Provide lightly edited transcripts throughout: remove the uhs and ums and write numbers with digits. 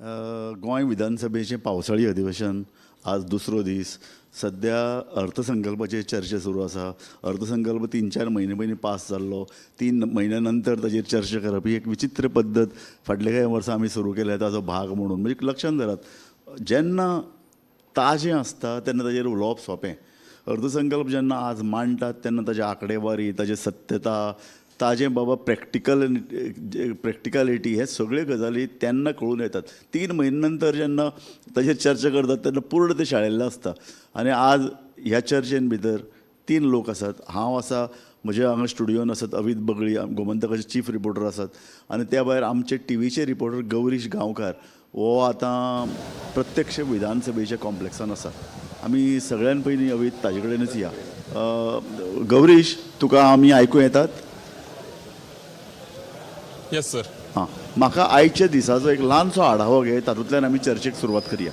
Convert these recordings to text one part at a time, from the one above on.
गोंय विधानसभेचें पावसाळी अधिवेशन आज दुसरो दीस. सध्या अर्थसंकल्पाचेर चर्चा सुरू आसा. अर्थसंकल्प 3-4 म्हयने पयलीं पास जाल्लो. 3 म्हयन्या नंतर ताचेर चर्चा करप ही एक विचित्र पद्दत फाटल्या काही वर्सां आमी सुरू केल्या ताचो भाग म्हणून. म्हणजे लक्षांत धरात, जेन्ना ताजें आसता तेन्ना ताचेर उलोवप सोंपें. अर्थसंकल्प जेन्ना आज मांडटात तेन्ना ताची आंकडेवारी, ताची सत्यता, ताजें बाबा प्रॅक्टिकलिटी हे सगळे गजाली तेन्ना कळून येतात. 3 म्हयने नंतर जेन्ना ताचेर चर्चा करतात तेन्ना पूर्ण ते शाळेल्लें आसता. आनी आज ह्या चर्चेन भितर 3 लोक आसात. हांव आसा, म्हज्या हांगा स्टुडियोन आसात अवीत बगळी, गोमंतकाचे चीफ रिपोर्टर आसात, आनी त्या भायर आमचे टीव्हीचे रिपोर्टर गौरीश गांवकार हो आतां प्रत्यक्ष विधानसभेच्या कॉम्प्लेक्सान आसा. आमी सगळ्यान पयलीं अवीत ताजे कडेनच या. गौरीश, तुका आमी आयकूं येतात? Yes sir. हां, म्हाका आयच्या दिसाचो एक ल्हानसो आढावो घे, तातूंतल्यान आमी चर्चेक सुरवात करया.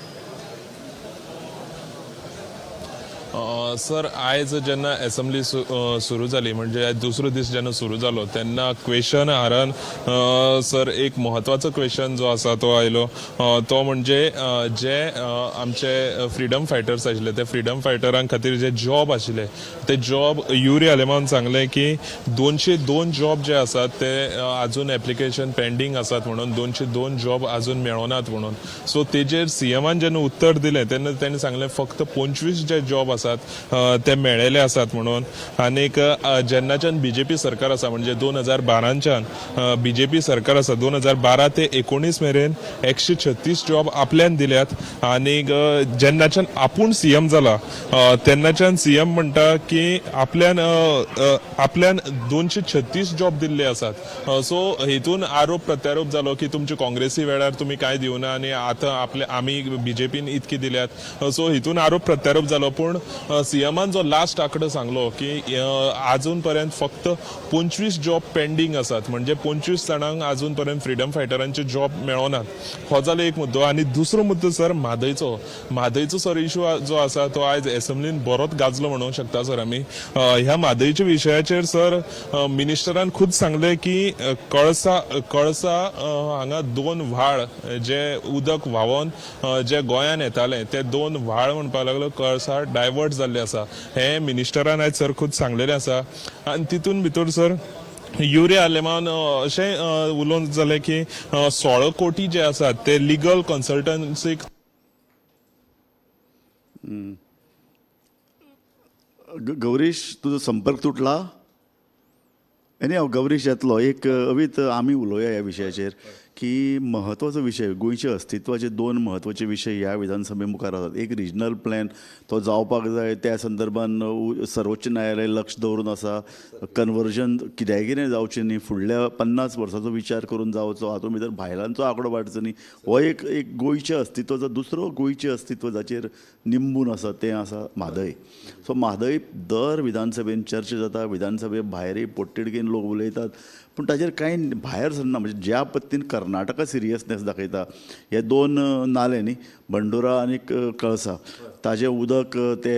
सर, आयज जेन्ना असेंब्ली सुरू जाली, म्हणजे दुसरो दीस जेन्ना सुरू जालो तेन्ना क्वेश्चन आरान सर एक म्हत्वाचो क्वेश्चन जो आसा तो आयलो. तो म्हणजे जे आमचे फ्रीडम फायटर्स आशिल्ले ते फ्रीडम फायटरां खातीर जे जॉब आशिल्ले ते जॉब युरी आलेमान सांगले की 202 जॉब जे आसात ते आजून एप्लिकेशन पेंडींग आसात म्हणून 202 जॉब आजून मेळोनात म्हणून. सो तेजेर सीएमान जेन्ना उत्तर दिलें तेन्ना तेणें सांगलें फक्त 25 जे जॉब आसात ते मेळिल्ले आसात म्हणून. आनीक जेन्नाच्यान बीजेपी सरकार आसा, म्हणजे 2012च्यान बीजेपी सरकार आसा, 2012 ते 19 मेरेन 136 जॉब आपल्यान दिल्यात. आनीक जेन्नाच्यान आपूण सीएम जाला तेन्नाच्यान सीएम म्हणटा की आपल्यान 236 जॉब दिल्ले आसात. सो हेतून आरोप प्रत्यारोप जालो की तुमच्या काँग्रेसी वेळार तुमी काय दिवना आनी आतां आमी बीजेपीन इतकी दिल्यात. सो हितून आरोप प्रत्यारोप जालो. पूण सीएमान जो लास्ट आंकडो सांगलो की आजून पर्यंत फक्त 25 जॉब पेंडींग आसात, म्हणजे 25 जाणांक आजून पर्यंत फ्रीडम फायटरांचे जॉब मेळोनात. हो जालो एक मुद्दो. आनी दुसरो मुद्दो सर म्हादयचो सर इशू जो आसा तो आयज असेंब्लीन बरोच गाजलो म्हणूंक शकता सर आमी. ह्या म्हादयच्या विशयाचेर सर मिनिस्टरान खुद सांगले की कळसा हांगा 2 व्हाळ जे उदक व्हांवोन जे गोंयान येताले ते 2 व्हाळ म्हणपाक लागलो कळसा डायवर्ट जाल्ले आसा. हे मिनिस्टरान आयज सर खुद सांगलेले आसा. आनी तितून भितर सर युरी आलेमान अशें उलोवन जालें की 16 कोटी जे आसात ते लिगल कन्सल्टन्सीक. गौरीश, तुजो संपर्क तुटला? एनी हांव गौरीश येतलो. एक अवीत आमी उलोवया ह्या विशयाचेर की म्हत्वाचो विशय, गोंयच्या अस्तित्वाचे 2 म्हत्वाचे विशय ह्या विधानसभे मुखार आसात. एक रिजनल प्लॅन तो जावपाक जाय, त्या संदर्भान सर्वोच्च न्यायालय लक्ष दवरून आसा. कन्वर्जन कित्याय कितें जावचें न्ही, फुडल्या 50 वर्सांचो विचार करून जावचो, हातूंत भितर भायलांचो आंकडो वाडचो न्ही. हो एक गोंयच्या अस्तित्वाचो दुसरो गोंयचें अस्तित्व जाचेर निंबून आसा तें आसा म्हादय. सो म्हादय दर विधानसभेन चर्चा जाता. विधानसभे भायरय पोटतिडकीन लोक उलयतात, पूण ताचेर कांय भायर सरना. म्हणजे ज्या पद्दतीन कर्नाटका सिरियसनेस दाखयता, हे 2 नाले न्ही, बंडोरा आनी कळसा, ताजें उदक ते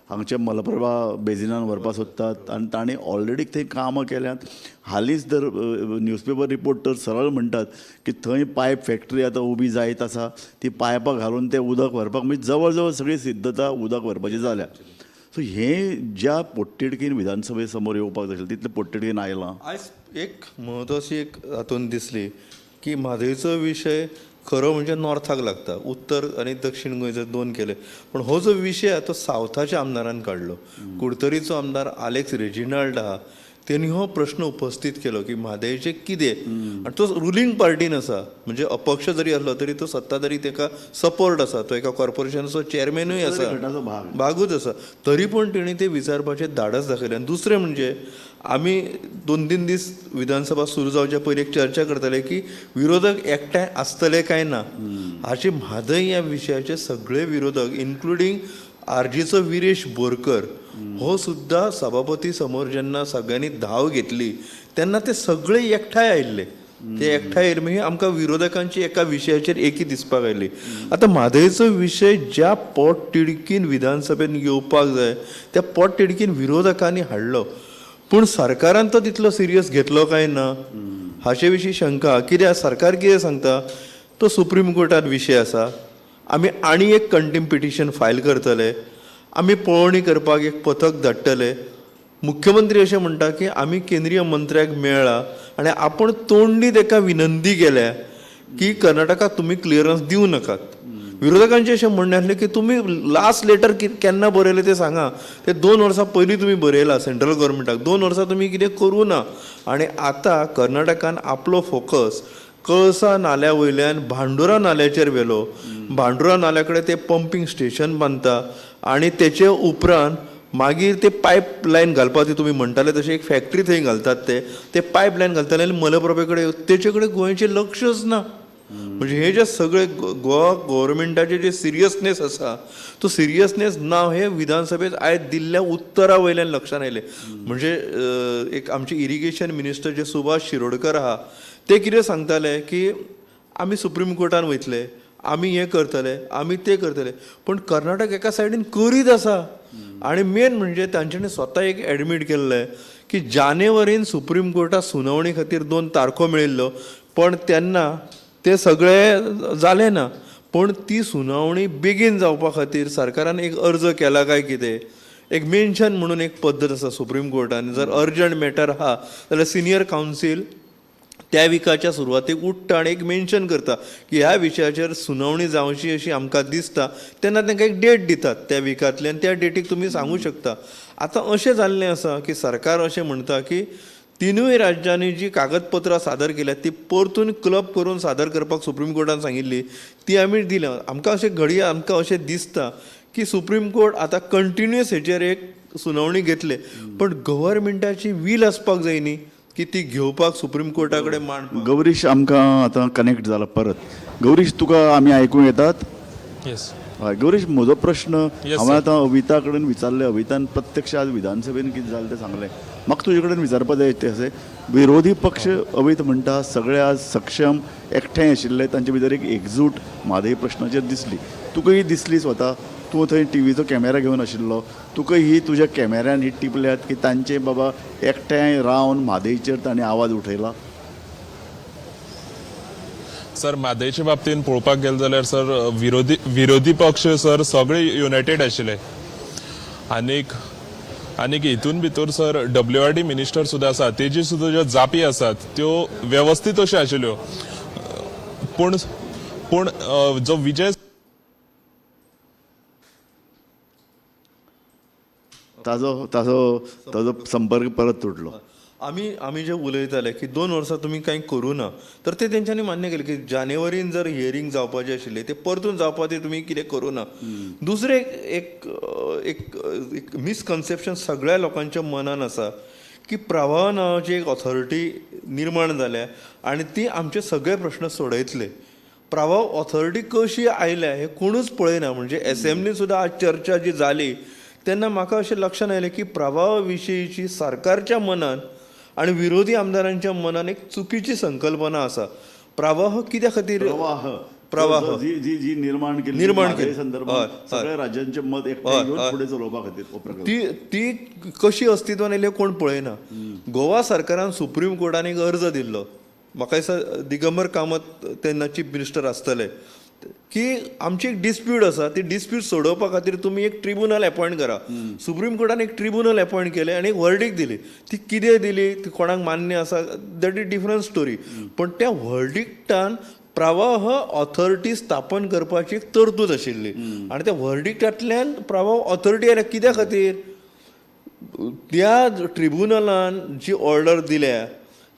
हांगचे मलप्रभा बेजिनान व्हरपाक सोदतात आनी तांणी ऑलरेडी थंय कामां केल्यात. हालींच तर न्यूजपेपर रिपोर्टर सरळ म्हणटात की थंय पायप फॅक्टरी आतां उबी जायत आसा. ती पायपां घालून तें उदक व्हरपाक म्हणजे जवळ जवळ सगळी सिद्धता उदक व्हरपाची जाल्या. सो हें ज्या पोटतिडकीन विधानसभे समोर येवपाक जाय तितलें पोटतिडकीन आयलां. आयज एक म्हत्वाची एक हातून दिसली की म्हादयचो विशय खरो म्हणजे नॉर्थाक लागता. उत्तर आनी दक्षिण गोंय जर 2 केले, पण हो जो विशय तो सावथाच्या आमदारान काडलो. कुडतरीचो आमदार आलेक्स रेजिनाल्ड आहा, त्यांनी हो प्रश्न उपस्थित केलो की म्हादयचें कितें. आनी तो रुलींग पार्टीन आसा, म्हणजे अपक्ष जरी असलो तरी तो सत्ताधारी ताका सपोर्ट आसा. तो एका कॉर्पोरेशनाचो चेअरमॅनूय आसा, भागूच आसा. तरी पूण तेणी ते विचारपाचें धाडस दाखयलें. आनी दुसरें म्हणजे आमी 2-3 दीस विधानसभा सुरू जावचे पयलीं एक चर्चा करताले की विरोधक एकठांय आसतले काय ना. हाचे म्हादय ह्या विशयाचे सगळे विरोधक इन्क्लुडींग आरजीचो विरेश बोरकर हो सुद्धा सभापती समोर जेन्ना सगळ्यांनी धाव घेतली तेन्ना ते सगळे एकठांय आयिल्ले. ते एकठांय येयले मागीर आमकां विरोधकांची एका विशयाचेर एकी दिसपाक आयली. आतां म्हादयचो विशय ज्या पोटतिडकीन विधानसभेन येवपाक जाय त्या पोटतिडकीन विरोधकांनी हाडलो, पूण सरकारान तो तितलो सिरियस घेतलो काय ना हाचे विशीं शंका. कित्याक सरकार कितें सांगता तो सुप्रीम कोर्टात विशय आसा. आमी आनी एक कंटेम्प्ट पिटिशन फायल करतले. आमी पळोवणी करपाक एक पथक धाडटले. मुख्यमंत्री अशें म्हणटा की आमी केंद्रीय मंत्र्याक मेळ्ळा आनी आपण तोंडी ताका विनंती केल्या की कर्नाटकाक तुमी क्लियरन्स दिवं नाकात. विरोधकांचे अशें म्हणणें आसलें की तुमी लास्ट लेटर केन्ना बरयलें तें सांगा. ते 2 वर्सां पयलीं तुमी बरयला सेंट्रल गव्हर्मेंटाक. 2 वर्सां तुमी कितें करूं ना. आनी आतां कर्नाटकान आपलो फोकस कळसा नाल्या वयल्यान भांडुरा नाल्याचेर व्हेलो. भांडुरा नाल्या कडेन ते पंपींग स्टेशन बांदता आनी तेचे उपरांत मागीर ते पायप लायन घालपाक ते तुमी म्हणटाले तशें एक फॅक्टरी थंय घालतात ते पायप लायन घालताले आनी मलप्रभे कडेन तेचे कडेन गोंयचें लक्षच ना. म्हणजे हे जे सगळे गोवा गव्हर्मेंटाचे जे सिरियसनेस आसा तो सिरियसनेस ना हे विधानसभेत आयज दिल्ल्या उतरा वयल्यान लक्षांत आयलें. म्हणजे एक आमचे इरिगेशन मिनिस्टर जे सुभाष शिरोडकर आहा ते कितें सांगताले की आमी सुप्रीम कोर्टान वयतले, आमी हें करतले, आमी तें करतले. पण कर्नाटक एका सायडीन करीत आसा. आणि मेन म्हणजे तांच्यांनी स्वता एक एडमीट केल्लें की जानेवारीन सुप्रीम कोर्टात सुनावणी खातीर 2 तारखो मेळिल्लो पण तेन्ना ते सगळे जालें ना. पण ती सुनावणी बेगीन जावपा खातीर सरकारान एक अर्ज केला काय कितें एक मेन्शन म्हणून एक पद्दत आसा सुप्रीम कोर्टान. जर अर्जंट मॅटर आहा जाल्यार सिनियर कावन्सील त्या विकाच्या सुरवातेक उठ्ठा आनी एक मेन्शन करता की ह्या विशयाचेर सुनावणी जावची अशी आमकां दिसता तेन्ना तांकां एक डेट दितात त्या विकांतली आनी त्या डेटीक तुमी सांगूं शकता. आतां अशें जाल्लें आसा की सरकार अशें म्हणटा की तिनूय राज्यांनी जी कागदपत्रां सादर केल्यात ती परतून क्लब करून सादर करपाक सुप्रीम कोर्टान सांगिल्ली ती आमी दिल्या. आमकां अशें घडये आमकां अशें दिसता की सुप्रीम कोर्ट आतां कंटिन्युअस हेचेर एक सुनावणी घेतले पण गव्हर्मेंटाची वील आसपाक जाय न्ही की ती घेवपाक सुप्रीम कोर्टा कडेन मांडपाक. गौरीश आमकां आतां कनेक्ट जाला परत. गौरीश तुका आमी आयकूंक येतात? येस. हय गौरीश म्हजो प्रश्न Yes, हांवें आतां अविता कडेन विचारले. अवितान प्रत्यक्ष आज विधानसभेन कितें जालें तें सांगलें. म्हाका तुजे कडेन विचारपाक जाय तें अशें विरोधी पक्ष अवित म्हणटा सगळे आज सक्षम एकठांय आशिल्ले तांचे भितर एक एकजूट म्हादय प्रश्नाचेर दिसली. तुका ही दिसली स्वता? तूं थंय टीव्हीचो कॅमेरा घेवन आशिल्लो. तुका ही तुज्या कॅमेऱ्यान ही टिपल्यात की तांचे बाबा एकठांय रावन म्हादयचेर तांणी आवाज उठयला? सर म्हादयच्या बाबतीन पळोवपाक गेले जाल्यार सर विरोधी पक्ष सर सगळे युनायटेड आशिल्ले. आनीक हितून भितर सर WRD मिनिस्टर सुद्दां आसा तेजी सुद्दां ज्यो जापी आसात त्यो व्यवस्थीत अश्यो आशिल्ल्यो. पूण जो विजय ताजो संपर्क परत तुटलो. आमी जे उलयताले की 2 वर्सां तुमी कांय करूं ना तर ते तेंच्यांनी मान्य केलें की जानेवारीन जर हियरींग जावपाचें आशिल्लें ते परतून जावपा ते तुमी कितें करूं ना. दुसरें एक मिसकन्सेप्शन सगळ्या लोकांच्या मनान आसा की प्रवाह नांवाची एक ऑथॉरिटी निर्माण जाल्या आनी ती आमचे सगळे प्रश्न सोडयतले. प्रवाह ऑथॉरिटी कशी आयल्या हे कोणूच पळयना. म्हणजे असेंब्लीन सुद्दां आज चर्चा जी जाली तेन्ना म्हाका अशें लक्षांत आयलें की प्रवाहा विशयीची सरकारच्या मनान आनी विरोधी आमदारांच्या मनान एक चुकीची संकल्पना आसा. प्रवाह कित्या खातीर प्रवाह जी निर्माण केली संदर्भात सगळ्या राज्यांचे मत एकठांय घेवन फुडें चलोवपा खातीर ती कशी अस्तित्वान आयली कोण पळयना. गोवा सरकारान सुप्रीम कोर्टान एक अर्ज दिल्लो. म्हाका दिसता दिगंबर कामत तेन्ना चीफ मिनिस्टर आसतले की आमची एक डिस्प्यूट आसा ती डिस्प्यूट सोडोवपा खातीर तुमी एक ट्रिब्युनल अपॉयंट करा. सुप्रीम कोर्टान एक ट्रिब्युनल अपॉयंट केलें आनी एक वर्डीक दिली. ती कितें दिली ती कोणाक मान्य आसा दॅट इज डिफरंट स्टोरी. पण त्या वर्डिक्टान प्रवाह ऑथॉरिटी स्थापन करपाची एक तरतूद आशिल्ली आनी त्या वर्डिक्टांतल्यान प्रवाह ऑथॉरिटी आयल्या कित्या खातीर त्या ट्रिब्युनलान जी ऑर्डर दिल्या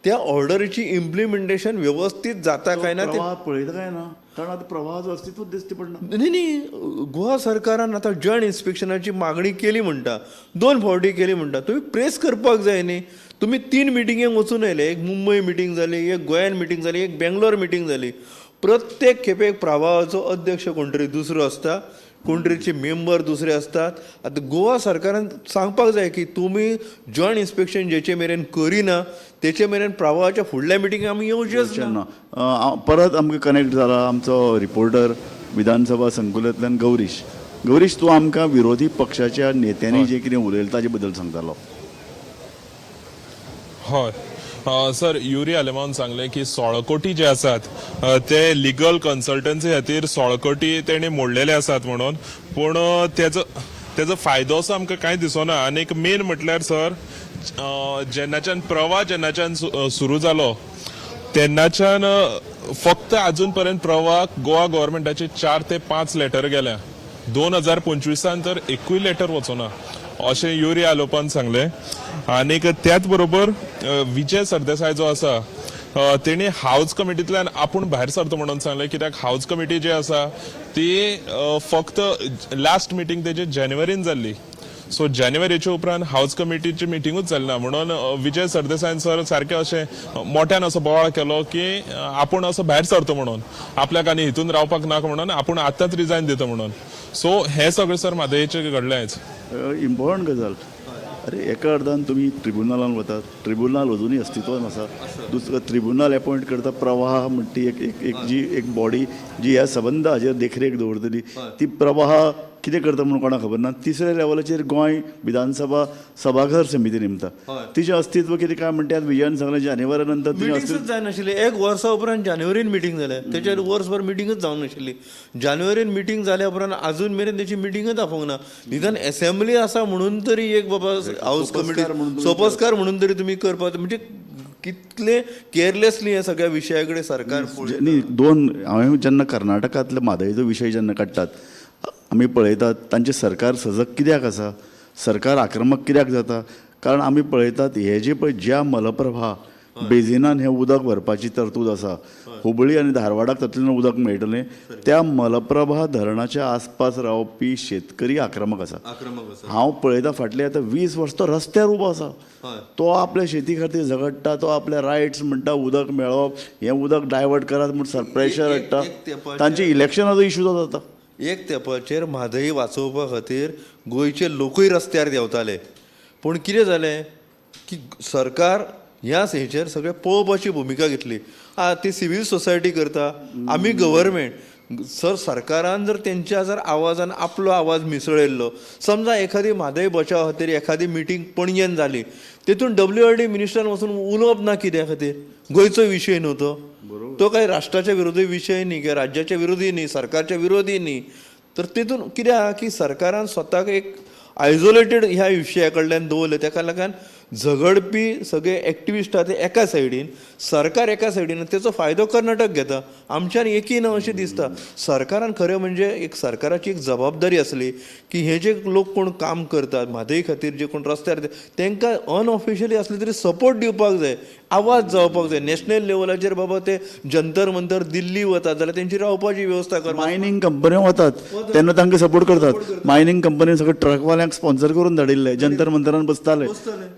त्या ऑर्डरीची इम्प्लिमेंटेशन व्यवस्थीत जाता काय ना ते पळयता काय ना. कारण आता प्रवाहाचं अस्तित्व दिसते पडना. न्ही गोवा सरकारान आतां जॉयंट इन्स्पेक्शनाची मागणी केली म्हणटा 2 फावटी केली म्हणटा. तुमी प्रेस करपाक जाय न्ही. तुमी 3 मिटिंगेक वचून येयले. एक मुंबय मिटींग जाली, एक गोंयान मिटींग जाली, एक बेंगलोर मिटींग जाली. प्रत्येक खेपेक प्रवाहाचो अध्यक्ष कोण तरी दुसरो आसता, कोण तरीचे मेंबर दुसरे असतात. आतां गोवा सरकारान सांगपाक जाय की तुमी जॉयंट इन्स्पेक्शन जेचे मेरेन करिना तेचे मेरेन प्रवाहाच्या फुडल्या मिटिंगेक आमी येवचेच ना. परत आमकां कनेक्ट जाला आमचो रिपोर्टर विधानसभा संकुलांतल्यान गौरीश. गौरीश तूं आमकां विरोधी पक्षाच्या नेत्यांनी जे कितें उलयलें ताजे बद्दल सांगतालो. हय सर युरी आलेमान सांगले की 16 कोटी जे आसात ते लिगल कन्सल्टन्सी खातीर 16 कोटी तेणी मोडलेले आसात म्हणून पूण तेजो फायदो असो आमकां कांय दिसना आनी एक मेन म्हटल्यार सर जेन्नाच्यान प्रवाह जेन्नाच्यान सुरू जालो तेन्नाच्यान फक्त अजून पर्यंत प्रवाहाक गोवा गव्हर्मेंटाचे 4 ते 5 लेटर गेल्या 2025 तर एकूय लेटर वचना अशें युरी आलोपान सांगले आनीक त्याच बरोबर विजय सरदेसाय जो आसा तेणी हाऊस कमिटींतल्यान आपूण भायर सरता म्हणून सांगले कित्याक हाऊस कमिटी जी आसा ती फक्त लास्ट मिटींग तेजी जानेवारीन जाल्ली सो जानेवारीच्या उपरांत हाऊस कमिटीची मिटींगूच जाली ना म्हणून विजय सरदेसायन सर सारकें अशें मोठ्यान असो बोवाळ केलो की आपूण असो भायर सरता म्हणून आपल्याक आनी हितून रावपाक नाका म्हणून आपूण आतांच रिजायन दिता म्हणून सो हे सगळें सर म्हादयेचें घडलें आयज इम्पॉर्टंट गजाल अरे एका अर्दान तुम्ही ट्रिब्युनलान वतात ट्रिब्युनल अजूनही अस्तित्वान आसा दुसरो ट्रिब्युनल अपॉयंट करता प्रवाह म्हणटी एक बॉडी जी ह्या सबंद हाजेर देखरेख दवरतली ती प्रवाह कितें करता म्हणून कोणाक खबर ना तिसऱ्या लेवलाचेर गोंय विधानसभा सभाघर समिती नेमता तिचें अस्तित्व कितें काय म्हणटा विजयान सांगलें जानेवारी नंतर तिचें अस्तित्व जाय नाशिल्लें एक वर्सा उपरांत जानेवारीन मिटींग जाल्या तेच्या वर्सभर मिटींगच जावंक नाशिल्ली जानेवारीन मिटींग जाल्या उपरांत अजून मेरेन तेची मिटींगच आपोवंक ना निदान असेंब्ली आसा म्हणून तरी एक बाबा हाऊस कमिटी सोपस्कार म्हणून तरी तुमी करपाक म्हणजे कितले केअरलेसली हे सगळ्या विशया कडेन सरकार न्ही हांवें जेन्ना कर्नाटकांतले म्हादयचो विशय जेन्ना काडटात आमी पळयतात तांचें सरकार सजग कित्याक आसा सरकार आक्रमक कित्याक जाता कारण आमी पळयतात हे जे पळय ज्या मलप्रभा बेजिनान हें उदक व्हरपाची तरतूद आसा हुबळी आनी धारवाडाक तातूंतल्यान उदक मेळटलें त्या मलप्रभा धरणाच्या आसपास रावपी शेतकरी आक्रमक आसा हांव पळयता फाटले आतां 20 वर्स तो रस्त्यार उबो आसा तो आपल्या शेती खातीर झगडटा तो आपले रायट्स म्हणटा उदक मेळप हें उदक डायवर्ट करात म्हूण प्रेशर हाडटा तांचे इलेक्शनाचो इशू जो जाता एक तेंपाचेर म्हादय वाचोवपा खातीर गोंयचे लोकूय रस्त्यार देंवताले पूण कितें जालें की सरकार ह्या हेचेर सगळें पळोवपाची भुमिका घेतली ती सिवील सोसायटी करता आमी गव्हर्मेंट सरकारान जर तेंच्या जर आवाजान आपलो आवाज मिसळयल्लो समजा एखादी म्हादय बचाव खातीर एखादी मिटींग पणजेन जाली तेतून WRD मिनिस्टरान वचून उलोवप ना कित्या खातीर गोंयचो विशय न्हू तो काय राष्ट्राच्या विरोधी विशय न्ही किंवा राज्याच्या विरोधी न्ही सरकारच्या विरोधी न्ही तर तेतून कित्याक की सरकारान स्वताक एक आयसोलेटेड ह्या विशया कडल्यान दवरले तेका लागून झगडपी सगळे एक्टिविस्ट आहा ते एका सायडीन सरकार एका सायडीन तेचो फायदो कर्नाटक घेता आमच्यान एकय ना अशें दिसता सरकारान खरें म्हणजे एक सरकाराची एक जबाबदारी आसली की हे जे लोक कोण काम करतात म्हादय खातीर जे कोण रस्त्यार तांकां अनऑफिशियली आसले तरी सपोर्ट दिवपाक जाय आवाज जावपाक जाय नॅशनल लेवलाचेर बाबा ते जंतर मंतर दिल्ली वतात जाल्यार तेंची रावपाची वेवस्था करपाक मायनिंग कंपन्यो वतात तेन्ना तांकां सपोर्ट करतात मायनिंग कंपनी सगळे ट्रकवाल्यांक स्पॉन्सर करून धाडिल्ले जंतर मंतरान बसताले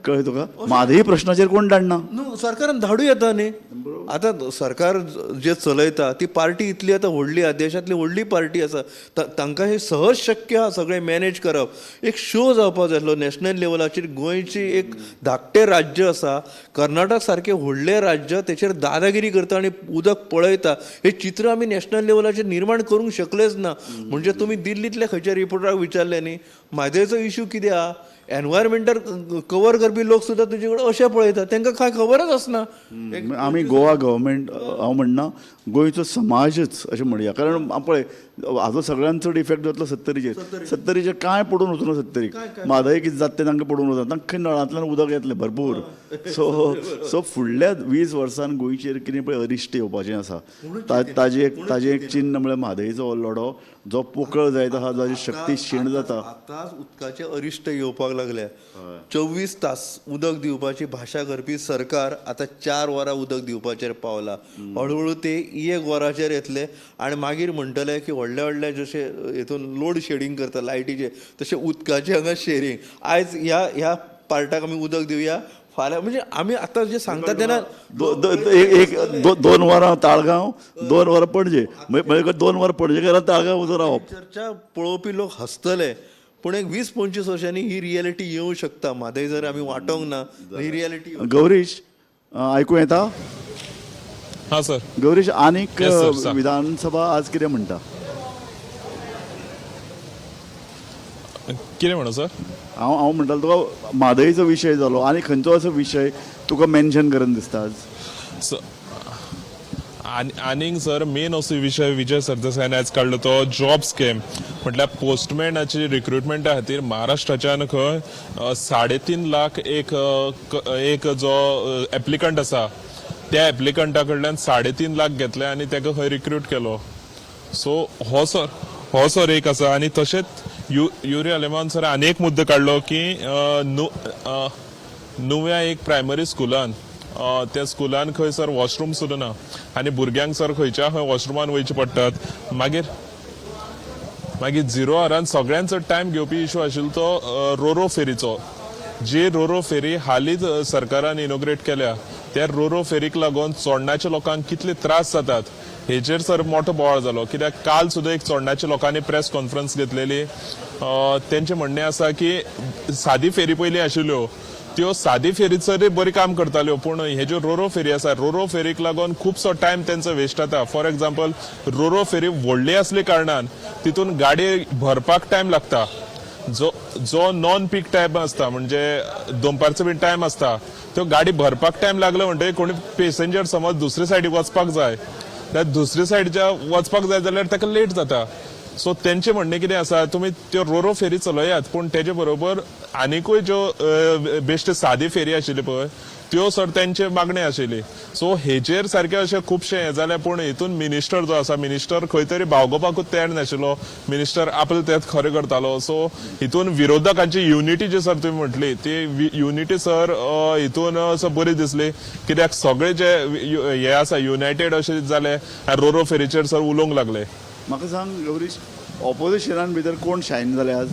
कळ्ळें तुका म्हादय प्रश्नाचेर कोण धाडना न्हू सरकारान धाडू येता न्ही आतां सरकार जे चलयता ती पार्टी इतली आतां व्हडली आहा देशांतली व्हडली पार्टी आसा तांकां हे सहज शक्य आहा सगळें मॅनेज करप एक शो जावपाक जाय आसलो नॅशनल लेवलाचेर गोंयची एक धाकटें राज्य आसा कर्नाटक सारकें व्हडलें राज्य तेचेर दादागिरी करता आनी उदक पळयता हे चित्र आमी नॅशनल लेवलाचेर निर्माण करूंक शकलेच ना म्हणजे तुमी दिल्लींतल्या खंयच्या रिपोर्टराक विचारलें न्ही म्हादयचो इशू कितें आहा एनवायरमेंटल कवर करपी लोक सुद्दां तुजे कडेन अशें पळयतात तांकां कांय खबरच आसना आमी गोवा गव्हर्मेंट हांव म्हणना गोंयचो समाजच अशें म्हणया कारण पळय हाजो सगळ्यांत चड इफेक्ट जातलो 70चे कांय पडून वचना 70 म्हादय कितें जाता तें तांकां पडून वचना तांकां नळांतल्यान उदक येतलें भरपूर सो फुडल्या 20 वर्सान गोंयचेर कितें पळय अरिश्ट येवपाचें आसा ताजें एक चिन्ह म्हळ्यार म्हादयचो लढो जो पोकळ जायत आहा जाची शक्ती क्षीण जाता आतांच उदकाचे अरिश्ट येवपाक लागल्या 24 तास उदक दिवपाची भाशा करपी सरकार आतां 4 वरां उदक दिवपाचेर पावला हळूहळू ते 1 वराचेर येतले आनी मागीर म्हणटले की व्हडल्या व्हडल्या जशे हेतून लोड शेडिंग करता लायटीचे तशें उदकाचें हांगा शेअरिंग आयज ह्या पार्टाक आमी उदक दिवया फाल्यां म्हणजे आमी आतां जे सांगता तेन्ना 2 वरां ताळगांव 2 वरां पणजे म्हणजे 2 वरां पणजे गेल्यार ताळगांव वचून रावप चर्चा पळोवपी लोक हसतले पूण एक 20-25 वर्सांनी ही रियलिटी येवं शकता म्हादय जर आमी वांटोंक ना ही रियलिटी गौरीश आयकूं येता हा सर गौरीश आनीक Yes, sir, sir. विधानसभा आज कितें म्हणटा कितें म्हणो सर हांव म्हणटालो तुका म्हादयचो विशय जालो आनी खंयचो असो विशय तुका मेन्शन करून दिसता आज स- आनीक सर मेन असो विषय विजय सरदेसायन आयज काडलो तो जॉब स्कॅम म्हटल्यार पोस्टमॅनाची रिक्रुटमेंटा खातीर महाराष्ट्राच्यान खंय 3.5 लाख एक जो एप्लिकंट आसा त्या एप्लिकंटा कडल्यान 3.5 लाख घेतले आनी ताका खंय रिक्रूट केलो. सो हो सर एक आसा. आनी तशेंच युरी आलेमान सर आनी एक मुद्दो काडलो की नुव्या एक प्रायमरी स्कुलान त्या स्कुलान खंय सर वॉशरूम सुद्दां ना आनी भुरग्यांक सर खंयच्या खंय वॉशरुमान वयचे पडटात. मागीर 0 आरान सगळ्यांत चड टायम घेवपी इशू आशिल्लो तो रोरो फेरीचो. जी रोरो फेरी हालींच सरकारान इनोग्रेट केल्या त्या रोरो फेरीक लागून चोडणाच्या लोकांक कितले त्रास जातात हेचेर सर मोठो बोवाळ जालो. कित्याक काल सुद्दां एक चोडणाच्या लोकांनी प्रेस कॉन्फरन्स घेतलेली. तेंचे म्हणणें आसा की सादी फेरी पयलीं आशिल्ल्यो त्यो सादी फेरीचर बरी काम करताल्यो पूण हे ज्यो रोरो फेरी आसा रोरो फेरीक लागून खुबसो टायम तेंचो वेस्ट जाता. फॉर एक्झाम्पल रोरो फेरी व्हडली आसले कारणान तितून गाडी भरपाक टायम लागता. जो नॉन पीक टायम आसता म्हणजे दनपारचो बीन टायम आसता त्यो गाडी भरपाक टायम लागलो म्हणटकीर कोणी पेसेंजर समज दुसरे सायडीक वचपाक जाय जाल्यार दुसरे सायडीच्या वचपाक जाय जाल्यार ताका लेट जाता. सो तेंचे म्हणणें कितें आसा तुमी त्यो रोरो फेरी चलयात पूण तेजे बरोबर आनिकूय ज्यो बेश्ट सादी फेरी आशिल्ली पळय त्यो सर तेंचे मागणी आशिल्ली. सो हेचेर सारकें अशें खुबशें हें जालें पूण हितून मिनिस्टर जो आसा मिनिस्टर खंय तरी भावगोपाकूच तयार नाशिल्लो. मिनिस्टर आपलें तेंच खरें करतालो. सो हितून विरोधकांची युनिटी जी सर तुमी म्हटली ती युनिटी सर हितून बरी दिसली. कित्याक सगळे जे हे आसा युनायटेड अशें जाले रोरो फेरीचेर सर उलोवंक लागले. म्हाका सांग गौरीश ऑपोजिशनान भितर कोण शायन जाले आज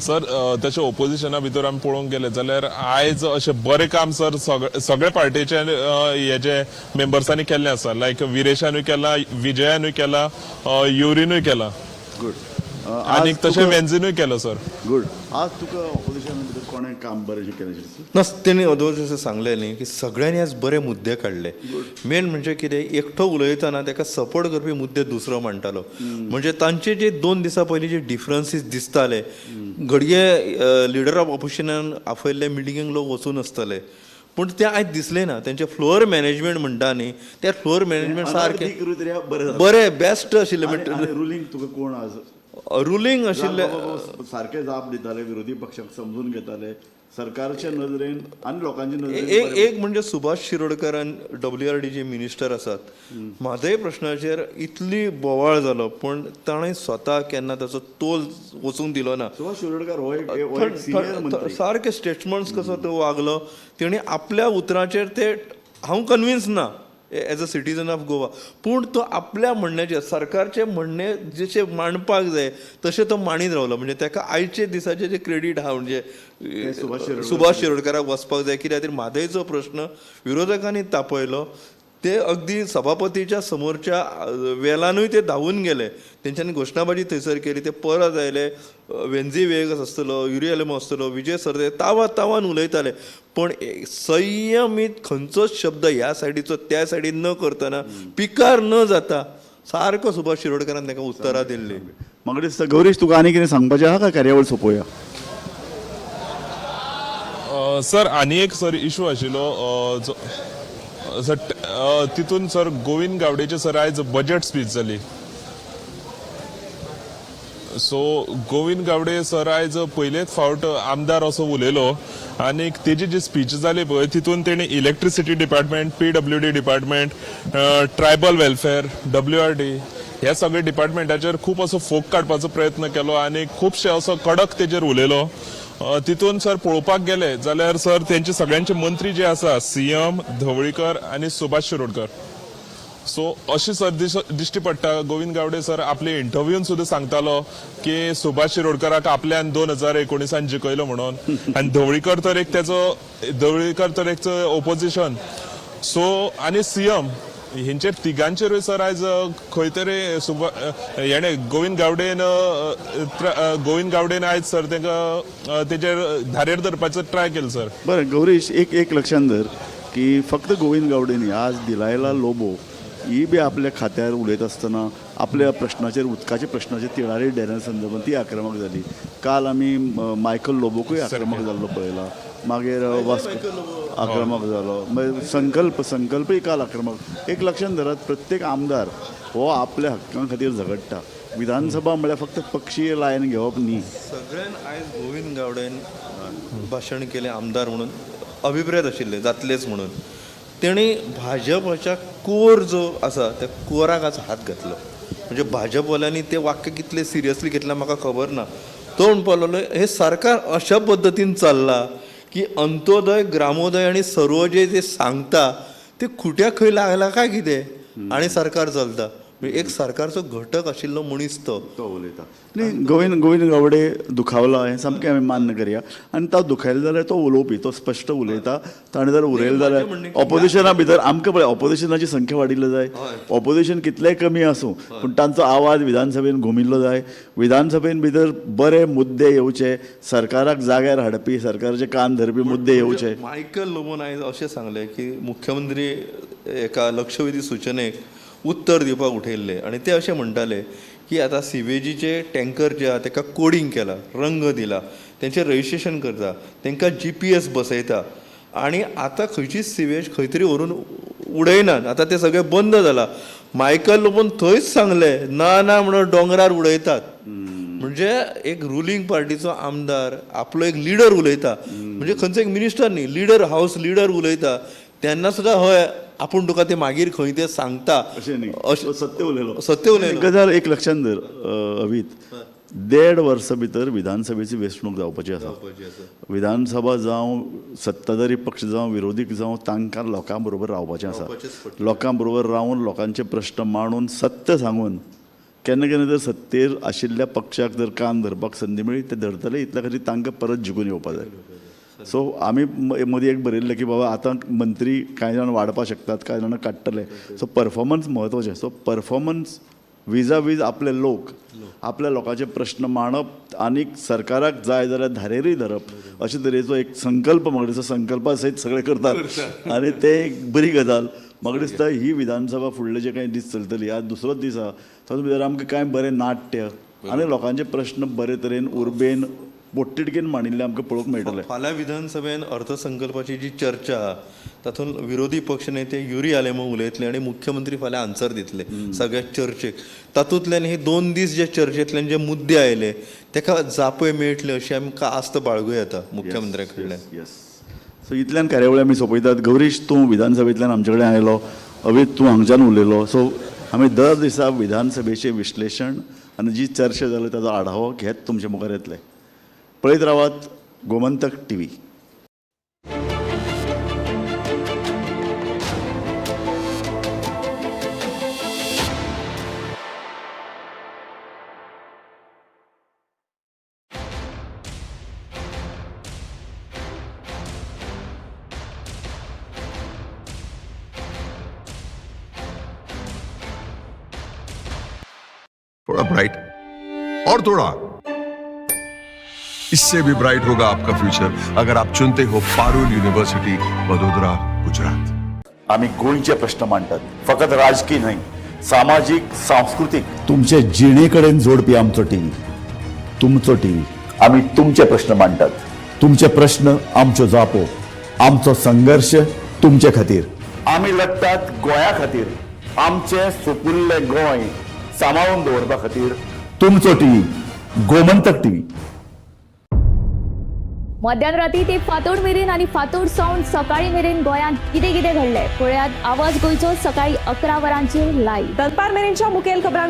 सर तशें ओपोजिशना भितर आमी पळोवंक गेले जाल्यार आयज अशें बरें काम सर सगळे पार्टीचे हे जे मेंबर्सांनी केल्लें आसा लायक विरेशानूय केला विजयानूय केला युरीनूय केला गुड आनी तशें वेन्झीनूय केलो सर. गुड आज तुका ऑपोजिशना भितर कोणें काम बरें केलें दिसता ना तेणी अदोच अशें सांगलें न्ही की सगळ्यांनी आज बरे मुद्दे काडले. मेन म्हणजे कितें एकटो उलयतना ताका सपोर्ट करपी मुद्दे दुसरो मांडटालो. म्हणजे तांचे जे 2 दिसां पयलीं जे डिफरन्सीस दिसताले घडये लिडर ऑफ ऑपोजिशनान आपयल्ले मिटिंगेक लोक वचून आसताले पूण ते आयज दिसले ना. तेंचे फ्लोअर मॅनेजमेंट म्हणटा न्ही त्या फ्लोअर मॅनेजमेंट सारकें बरें बेस्ट आशिल्लें. म्हणजे रुलींग तुका कोण आज रुलींग आशिल्ले सारके जाप दिताले विरोधी पक्षाक समजून घेताले सरकारच्या नजरेन आणि लोकांच्या नजरेन एक म्हणजे सुभाष शिरोडकर WRDचे मिनिस्टर आसात. म्हाज्याय प्रश्नाचेर इतली बोवाळ जालो पूण ताणें स्वता केन्ना ताचो तोल वचूंक दिलो ना. सुभाष शिरोडकर हो एक सिनियर मंत्री सारके स्टेटमेंट्स कसो तो वागलो. तेणी आपल्या उतराचेर ते हांव कन्विन्स ना as a citizen of Goa पूण तो आपल्या म्हणण्याचे सरकारचे म्हणणे जशे मांडपाक जाय तशें तो मांडीत रावलो. म्हणजे ताका आयचे दिसाचे जे क्रेडीट हा म्हणजे सुभाष शिरोडकराक वचपाक जाय. कित्याक खातीर म्हादयचो प्रश्न विरोधकांनी तापयलो ते अगदी सभापतीच्या समोरच्या वेलानूय ते धांवून गेले. तेंच्यांनी घोशणाबाजी थंयसर केली. ते परत आयले. वेन्झी वेगस आसतलो युरी आलेमो आसतलो विजय सरदे तावान उलयताले पण संयमीत खंयचोच शब्द ह्या सायडीचो त्या सायडीन न करतना पिकार न जाता सारको सुभाष शिरोडकरान ताका उत्तरां दिल्ली. म्हाका दिसता गौरीश तुका आनी कितें सांगपाचें आहा काय कार्यावळ सोंपोवया. सर आनी एक सर इशू आशिल्लो तितून सर गोविंद गावडेचे सर आयज बजेट स्पीच जाली. सो गोविंद गावडे सर आयज पयलेच फावट आमदार असो उलयलो आनी तेजी जी स्पीच जाली पळय तितून तेणी electricity department PWD department tribal welfare WRD ह्या सगळ्या डिपार्टमेंटाचेर खूब असो फोक काडपाचो प्रयत्न केलो आनी खुबशे असो कडक तेजेर उलयलो. तितून सर पळोवपाक गेले जाल्यार सर तेंचे सगळ्यांचे मंत्री जे आसा CM धवळीकर आनी सुभाष शिरोडकर. सो अशी सर दिश्टी पडटा गोविंद गावडे सर आपले इंटरव्यून सुद्धा सांगतालो की सुभाष शिरोडकराक आपल्यान 2019 जिखयलो म्हणून आनी धवळीकर तर एक ओपोजिशन. सो आनी CM हेंचेर तिगांचेरूय सर आयज खंय तरी हेणे गोविंद गावडेन आयज सर तांकां तेजेर धारेर धरपाचो ट्राय केलो सर. बरें गौरीश एक लक्षात धर की फक्त गोविंद गावडेनी आज दिलायला लोबो ही बी आपल्या खात्यार उलयत आसतना आपल्या प्रश्नाचेर उदकाच्या प्रश्नाचेर तिळारी डॅना संदर्भात ती आक्रमक जाली. काल आमी मायकल लोबोकूय आक्रमक जाल्लो पळयला. मागीर आक्रमक जालो मागीर संकल्पय काल आक्रमक. एक लक्षात धरात, प्रत्येक आमदार हो आपल्या हक्कां खातीर झगडटा. विधानसभा म्हळ्यार फक्त पक्षीय लायन घेवप न्ही. सगळ्यान आयज गोविंद गावडेन भाशण केलें आमदार म्हणून अभिप्रेत आशिल्ले जातलेच म्हणून. तेणी भाजपाच्या कोर जो आसा त्या कोराक आज हात घातलो. म्हणजे भाजपवाल्यांनी ते वाक्य कितले सिरियसली घेतलें म्हाका खबर ना. तो म्हणपाक हे सरकार अशा पद्दतीन चल्लां की अंत्योदय, ग्रामोदय आनी सर्वोदय जे सांगता ते खुट्याक खंय लागला काय कितें आनी सरकार चलता. म्हणजे एक सरकारचो घटक आशिल्लो मनीस तो उलयता. न्ही, गोविंद गावडे दुखावला हें सामकें आमी मान्य करया. आनी तो दुखयलो जाल्यार तो उलोवपी, तो स्पश्ट उलयता. ताणें जर उलयलें जाल्यार ऑपोजिशना भितर आमकां पळय, ऑपोजिशनाची संख्या वाडिल्ली जाय. ऑपोजिशन कितलेंय कमी आसूं पूण तांचो आवाज विधानसभेन घुमिल्लो जाय. विधानसभेन भितर बरे मुद्दे येवचे, सरकाराक जाग्यार हाडपी, सरकाराचे कान धरपी मुद्दे येवचे. मायकल लोबोन आयज अशें सांगलें की मुख्यमंत्री एका लक्षवेधी सूचनेक उत्तर दिवपाक उठयल्ले आनी ते अशें म्हणटाले की आतां सीवेजीचे टँकर जे आहा ताका कोडिंग केला, रंग दिला, तेंचें रजिस्ट्रेशन करता, तांकां GPS बसयता आनी आतां खंयचीच सिवेज खंय तरी व्हरून उडयनात. आतां ते सगळें बंद जालां. मायकल लोबोन थंयच सांगलें ना म्हणून दोंगरार उडयतात. म्हणजे एक रुलींग पार्टीचो आमदार आपलो एक लिडर उलयता, म्हणजे खंयचो एक मिनिस्टर न्ही, लिडर, हाऊस लिडर उलयता तेन्ना सुद्दां हय आपूण तुका ते मागीर खंय ते सांगता अशें न्ही, सत्य उलयलो. सत्य उलयलो. गजाल एक लक्षात धर अवीत, 1.5 वर्सां भितर विधानसभेची वेंचणूक जावपाची आसा. विधानसभा जावं, सत्ताधारी पक्ष जावं, विरोधी जावं, तांकां लोकां बरोबर रावपाचें आसा. लोकां बरोबर रावन लोकांचे प्रश्न मांडून सत्य सांगून केन्ना केन्ना जर सत्तेर आशिल्ल्या पक्षाक जर कान धरपाक संदी मेळ्ळी ते धरतले. इतल्या खातीर तांकां परत जिखून येवपाक जाय. सो आमी मदीं एक बरयल्लें की बाबा आतां मंत्री कांय जाण वाडपाक शकतात, कांय जाणां काडटले. सो परफॉर्मन्स म्हत्वाचें. सो परफॉर्मन्स विजा वीज आपले लोक, आपल्या लोकांचे प्रश्न मांडप आनीक सरकाराक जाय जाल्यार धारेरूय धरप अशे तरेचो एक संकल्प म्हाका दिसता संकल्पा सयत सगळे करतात आनी ते एक बरी गजाल. म्हाका दिसता ही विधानसभा फुडले जे कांय दीस चलतली, आज दुसरोच दीस आसा, तातूंत भितर आमकां कांय बरें नाट्य आनी लोकांचे प्रश्न बरे तरेन उर्बेन पोटतिडकीन मांडिल्ले आमकां पळोवंक मेळटले. फाल्यां विधानसभेन अर्थसंकल्पाची जी चर्चा आहा तातूंत विरोधी पक्ष नेते युरी आलेमो उलयतले आनी मुख्यमंत्री फाल्यां आन्सर दितले सगळ्या चर्चेक. तातूंतल्यान हे 2 दीस जे चर्चेंतल्यान जे मुद्दे आयले ताका जापय मेळटली अशी आमकां आस्त बाळगूं येता मुख्यमंत्र्या कडल्यान. येस. सो इतल्यान कार्यावळी आमी सोंपयतात. गौरीश, तूं विधानसभेंतल्यान आमचे कडेन आयलो, अवीत तूं हांगच्यान उलयलो. सो आमी दर दिसा विधानसभेचें विश्लेशण आनी जी चर्चा जाली ताचो आढावो घेत तुमचे मुखार येतले. पळयत रावात गोमंतक TV. थोड़ा ब्राइट और थोड़ा, इससे भी ब्राइट होगा आपका फ्यूचर अगर आप चुनते हो पारुल यूनिवर्सिटी, वडोदरा, गुजरात. आम्ही गोंयचे प्रश्न मांडटात, फकत राजकीय न्हय, सामाजिक, सांस्कृतिक. तुमचे जिणेकडेन जोडपी आमचो टीव्ही, तुमचो टीव्ही. आम्ही तुमचे प्रश्न मांडटात. तुमचे प्रश्न आमच्यो जापो, आमचो संघर्श तुमचे खातीर. आम्ही लढटात गोंया खातीर. आमचे सुपुल्ले गोंय सांबाळून दवरपा खातीर तुमचो टीव्ही, गोमंतक TV. मध्यानराती ते फातोड मेरेन आणि फातोड सावन सकाळी मेरेन गोंयांत कितें कितें घडलें पळयात आवाज गोंयचो सकाळी 11 वरांचेर लायव्ह. दनपार मेरेनच्या मुखेल खबरांचो